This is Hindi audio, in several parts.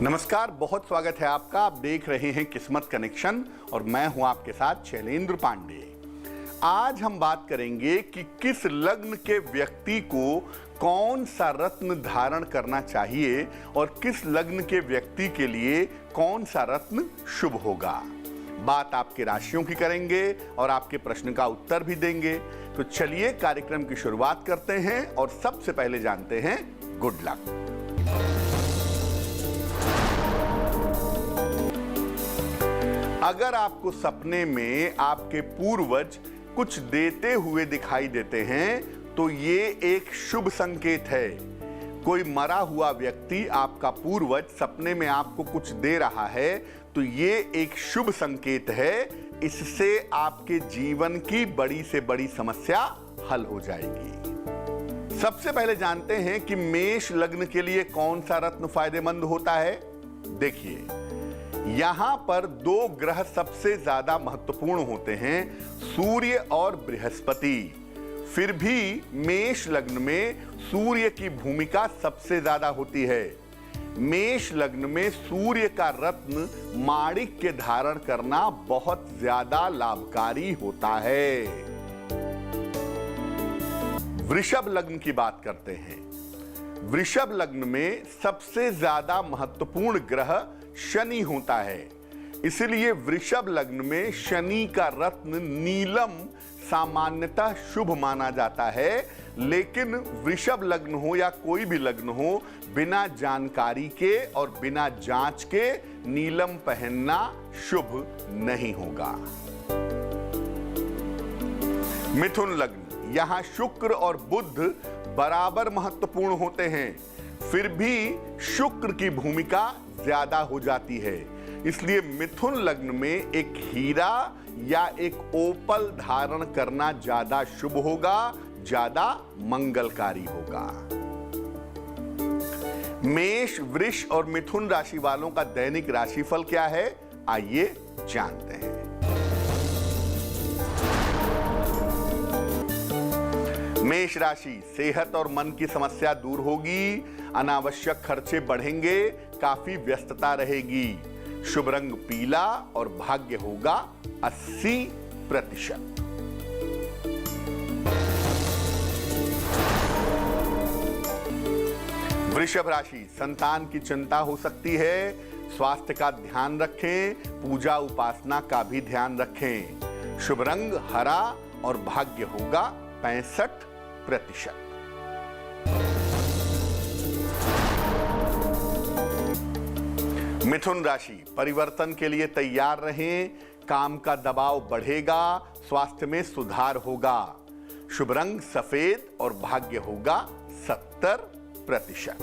नमस्कार, बहुत स्वागत है आपका। आप देख रहे हैं किस्मत कनेक्शन और मैं हूं आपके साथ शैलेंद्र पांडे। आज हम बात करेंगे कि किस लग्न के व्यक्ति को कौन सा रत्न धारण करना चाहिए और किस लग्न के व्यक्ति के लिए कौन सा रत्न शुभ होगा। बात आपके राशियों की करेंगे और आपके प्रश्न का उत्तर भी देंगे। तो चलिए कार्यक्रम की शुरुआत करते हैं और सबसे पहले जानते हैं गुड लक। अगर आपको सपने में आपके पूर्वज कुछ देते हुए दिखाई देते हैं तो ये एक शुभ संकेत है। कोई मरा हुआ व्यक्ति, आपका पूर्वज, सपने में आपको कुछ दे रहा है तो ये एक शुभ संकेत है। इससे आपके जीवन की बड़ी से बड़ी समस्या हल हो जाएगी। सबसे पहले जानते हैं कि मेष लग्न के लिए कौन सा रत्न फायदेमंद होता है। देखिए, यहां पर दो ग्रह सबसे ज्यादा महत्वपूर्ण होते हैं, सूर्य और बृहस्पति। फिर भी मेष लग्न में सूर्य की भूमिका सबसे ज्यादा होती है। मेष लग्न में सूर्य का रत्न माणिक्य धारण करना बहुत ज्यादा लाभकारी होता है। वृषभ लग्न की बात करते हैं। वृषभ लग्न में सबसे ज्यादा महत्वपूर्ण ग्रह शनि होता है। इसलिए वृषभ लग्न में शनि का रत्न नीलम सामान्यतः शुभ माना जाता है। लेकिन वृषभ लग्न हो या कोई भी लग्न हो, बिना जानकारी के और बिना जांच के नीलम पहनना शुभ नहीं होगा। मिथुन लग्न, यहां शुक्र और बुध बराबर महत्वपूर्ण होते हैं। फिर भी शुक्र की भूमिका ज्यादा हो जाती है। इसलिए मिथुन लग्न में एक हीरा या एक ओपल धारण करना ज्यादा शुभ होगा, ज्यादा मंगलकारी होगा। मेष, वृष और मिथुन राशि वालों का दैनिक राशिफल क्या है, आइए जानते हैं। मेष राशि, सेहत और मन की समस्या दूर होगी, अनावश्यक खर्चे बढ़ेंगे, काफी व्यस्तता रहेगी। शुभ रंग पीला और भाग्य होगा 80%। वृषभ राशि, संतान की चिंता हो सकती है, स्वास्थ्य का ध्यान रखें, पूजा उपासना का भी ध्यान रखें। शुभ रंग हरा और भाग्य होगा 65%। मिथुन राशि, परिवर्तन के लिए तैयार रहें, काम का दबाव बढ़ेगा, स्वास्थ्य में सुधार होगा। शुभ रंग सफेद और भाग्य होगा 70%।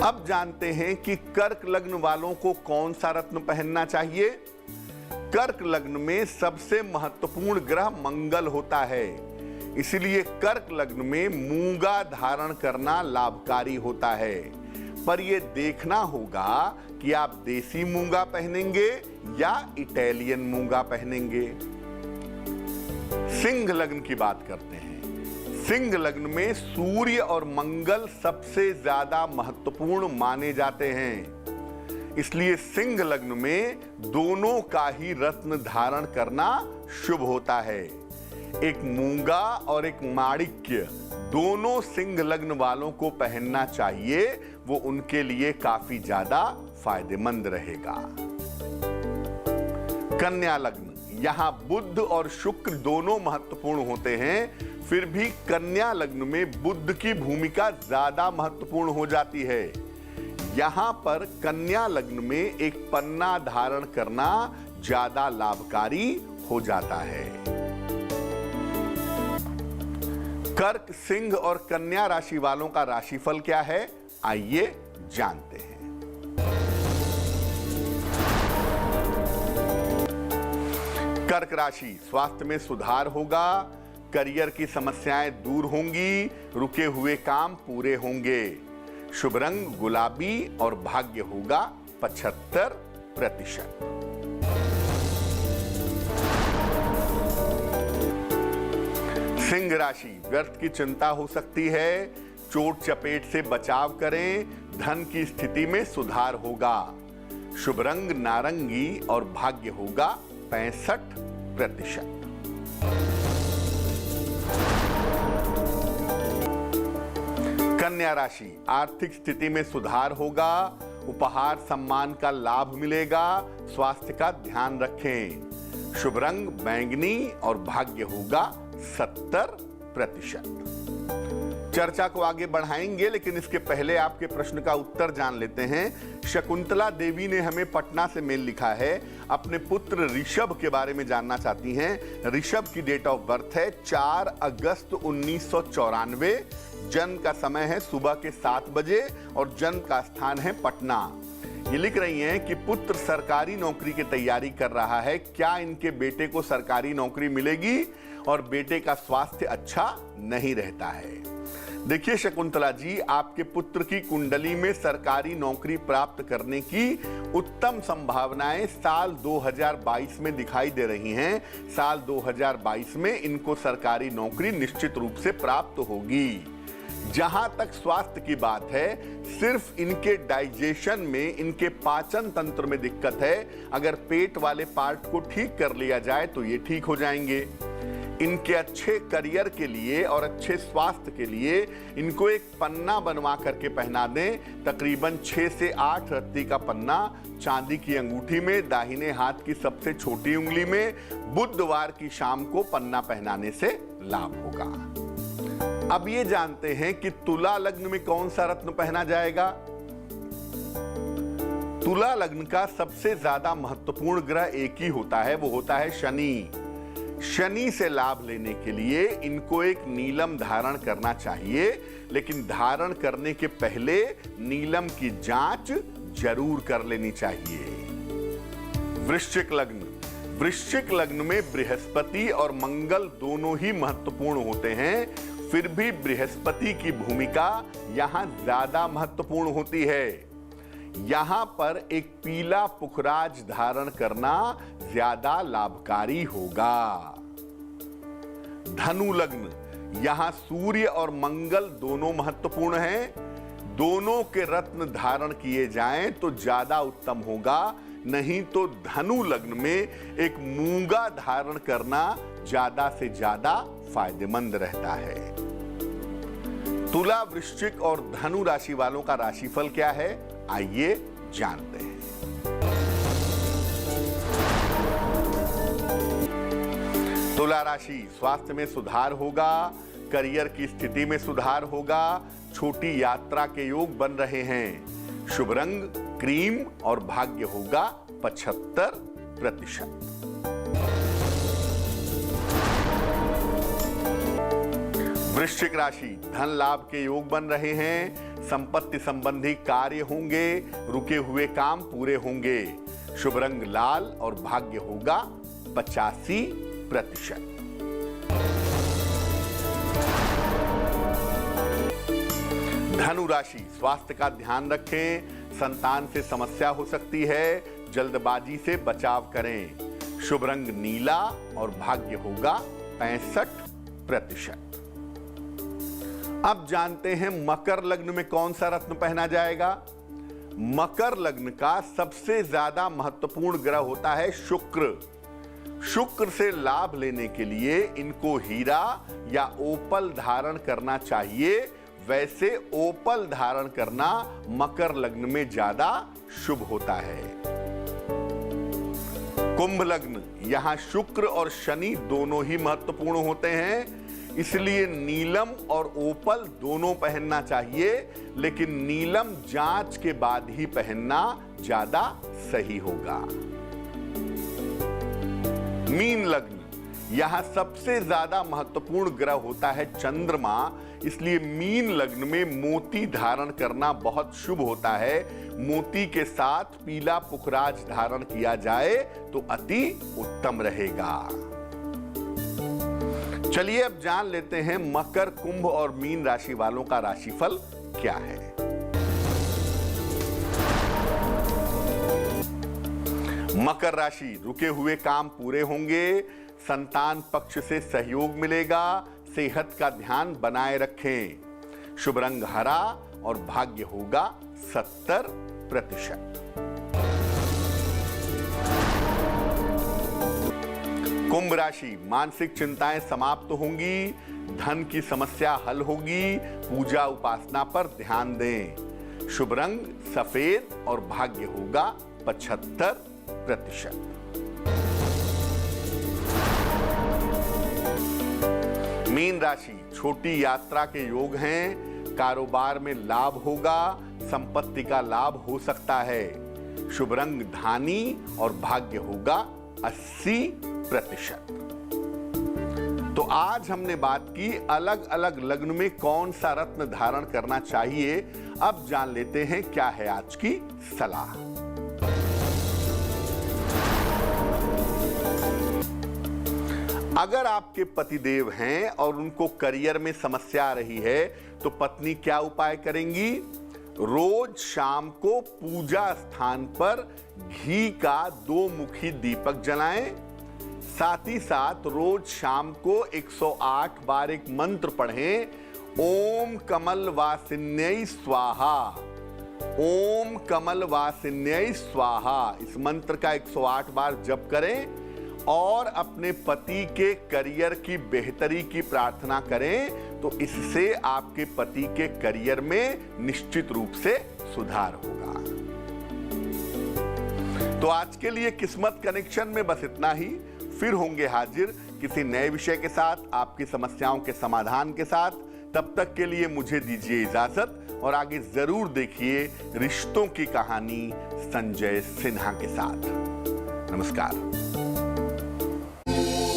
अब जानते हैं कि कर्क लग्न वालों को कौन सा रत्न पहनना चाहिए। कर्क लग्न में सबसे महत्वपूर्ण ग्रह मंगल होता है। इसलिए कर्क लग्न में मूंगा धारण करना लाभकारी होता है। पर यह देखना होगा कि आप देसी मूंगा पहनेंगे या इटालियन मूंगा पहनेंगे। सिंह लग्न की बात करते हैं। सिंह लग्न में सूर्य और मंगल सबसे ज्यादा महत्वपूर्ण माने जाते हैं। इसलिए सिंह लग्न में दोनों का ही रत्न धारण करना शुभ होता है। एक मूंगा और एक माणिक्य दोनों सिंह लग्न वालों को पहनना चाहिए, वो उनके लिए काफी ज्यादा फायदेमंद रहेगा। कन्या लग्न, यहां बुध और शुक्र दोनों महत्वपूर्ण होते हैं। फिर भी कन्या लग्न में बुध की भूमिका ज्यादा महत्वपूर्ण हो जाती है। यहां पर कन्या लग्न में एक पन्ना धारण करना ज्यादा लाभकारी हो जाता है। कर्क, सिंह और कन्या राशि वालों का राशिफल क्या है, आइए जानते हैं। कर्क राशि, स्वास्थ्य में सुधार होगा, करियर की समस्याएं दूर होंगी, रुके हुए काम पूरे होंगे। शुभ रंग गुलाबी और भाग्य होगा 75%। सिंह राशि, व्यर्थ की चिंता हो सकती है, चोट चपेट से बचाव करें, धन की स्थिति में सुधार होगा। शुभ रंग नारंगी और भाग्य होगा 65%। कन्या राशि, आर्थिक स्थिति में सुधार होगा, उपहार सम्मान का लाभ मिलेगा, स्वास्थ्य का ध्यान रखें। शुभ रंग बैंगनी और भाग्य होगा 70%। चर्चा को आगे बढ़ाएंगे, लेकिन इसके पहले आपके प्रश्न का उत्तर जान लेते हैं। शकुंतला देवी ने हमें पटना से मेल लिखा है, अपने पुत्र ऋषभ के बारे में जानना चाहती हैं। ऋषभ की डेट ऑफ बर्थ है 4 अगस्त 1994। जन्म का समय है सुबह के 7 बजे और जन्म का स्थान है पटना। ये लिख रही हैं कि पुत्र सरकारी नौकरी की तैयारी कर रहा है, क्या इनके बेटे को सरकारी नौकरी मिलेगी? और बेटे का स्वास्थ्य अच्छा नहीं रहता है। देखिए शकुंतला जी, आपके पुत्र की कुंडली में सरकारी नौकरी प्राप्त करने की उत्तम संभावनाएं साल 2022 में दिखाई दे रही हैं। साल 2022 में इनको सरकारी नौकरी निश्चित रूप से प्राप्त होगी। जहां तक स्वास्थ्य की बात है, सिर्फ इनके डाइजेशन में, इनके पाचन तंत्र में दिक्कत है। अगर पेट वाले पार्ट को ठीक कर लिया जाए तो ये ठीक हो जाएंगे। इनके अच्छे करियर के लिए और अच्छे स्वास्थ्य के लिए इनको एक पन्ना बनवा करके पहना दें। तकरीबन 6 से 8 रत्ती का पन्ना चांदी की अंगूठी में, दाहिने हाथ की सबसे छोटी उंगली में, बुधवार की शाम को पन्ना पहनाने से लाभ होगा। अब ये जानते हैं कि तुला लग्न में कौन सा रत्न पहना जाएगा। तुला लग्न का सबसे ज्यादा महत्वपूर्ण ग्रह एक ही होता है, वो होता है शनि। शनि से लाभ लेने के लिए इनको एक नीलम धारण करना चाहिए, लेकिन धारण करने के पहले नीलम की जांच जरूर कर लेनी चाहिए। वृश्चिक लग्न, वृश्चिक लग्न में बृहस्पति और मंगल दोनों ही महत्वपूर्ण होते हैं, फिर भी बृहस्पति की भूमिका यहां ज्यादा महत्वपूर्ण होती है। यहां पर एक पीला पुखराज धारण करना ज्यादा लाभकारी होगा। धनु लग्न, यहां सूर्य और मंगल दोनों महत्वपूर्ण हैं। दोनों के रत्न धारण किए जाएं तो ज्यादा उत्तम होगा, नहीं तो धनु लग्न में एक मूंगा धारण करना ज्यादा से ज्यादा फायदेमंद रहता है। तुला, वृश्चिक और धनु राशि वालों का राशिफल क्या है, आइए जानते हैं। तुला राशि, स्वास्थ्य में सुधार होगा, करियर की स्थिति में सुधार होगा, छोटी यात्रा के योग बन रहे हैं। शुभ रंग क्रीम और भाग्य होगा 75%। वृश्चिक राशि, धन लाभ के योग बन रहे हैं, संपत्ति संबंधी कार्य होंगे, रुके हुए काम पूरे होंगे। शुभ रंग लाल और भाग्य होगा 85%। धनु राशि, स्वास्थ्य का ध्यान रखें, संतान से समस्या हो सकती है, जल्दबाजी से बचाव करें। शुभ रंग नीला और भाग्य होगा 65%। अब जानते हैं मकर लग्न में कौन सा रत्न पहना जाएगा। मकर लग्न का सबसे ज्यादा महत्वपूर्ण ग्रह होता है शुक्र। शुक्र से लाभ लेने के लिए इनको हीरा या ओपल धारण करना चाहिए। वैसे ओपल धारण करना मकर लग्न में ज्यादा शुभ होता है। कुंभ लग्न, यहां शुक्र और शनि दोनों ही महत्वपूर्ण होते हैं, इसलिए नीलम और ओपल दोनों पहनना चाहिए, लेकिन नीलम जांच के बाद ही पहनना ज्यादा सही होगा। मीन लग्न, यहां सबसे ज्यादा महत्वपूर्ण ग्रह होता है चंद्रमा, इसलिए मीन लग्न में मोती धारण करना बहुत शुभ होता है। मोती के साथ पीला पुखराज धारण किया जाए तो अति उत्तम रहेगा। चलिए अब जान लेते हैं मकर, कुंभ और मीन राशि वालों का राशिफल क्या है। मकर राशि, रुके हुए काम पूरे होंगे, संतान पक्ष से सहयोग मिलेगा, सेहत का ध्यान बनाए रखें। शुभ रंग हरा और भाग्य होगा 70%। कुंभ राशि, मानसिक चिंताएं समाप्त होंगी, धन की समस्या हल होगी, पूजा उपासना पर ध्यान दें। शुभ रंग सफेद और भाग्य होगा 75%। मीन राशि, छोटी यात्रा के योग हैं, कारोबार में लाभ होगा, संपत्ति का लाभ हो सकता है। शुभ रंग धानी और भाग्य होगा 80%। तो आज हमने बात की अलग अलग लग्न में कौन सा रत्न धारण करना चाहिए। अब जान लेते हैं क्या है आज की सलाह। अगर आपके पतिदेव हैं और उनको करियर में समस्या आ रही है तो पत्नी क्या उपाय करेंगी? रोज शाम को पूजा स्थान पर घी का 2 मुखी दीपक जलाएं। साथ ही साथ रोज शाम को 108 बार एक मंत्र पढ़ें, ओम कमल वासिन्यै स्वाहा, ओम कमल वासिन्यै स्वाहा। इस मंत्र का 108 बार जप करें और अपने पति के करियर की बेहतरी की प्रार्थना करें तो इससे आपके पति के करियर में निश्चित रूप से सुधार होगा। तो आज के लिए किस्मत कनेक्शन में बस इतना ही। फिर होंगे हाजिर किसी नए विषय के साथ, आपकी समस्याओं के समाधान के साथ। तब तक के लिए मुझे दीजिए इजाजत और आगे जरूर देखिए रिश्तों की कहानी संजय सिन्हा के साथ। नमस्कार।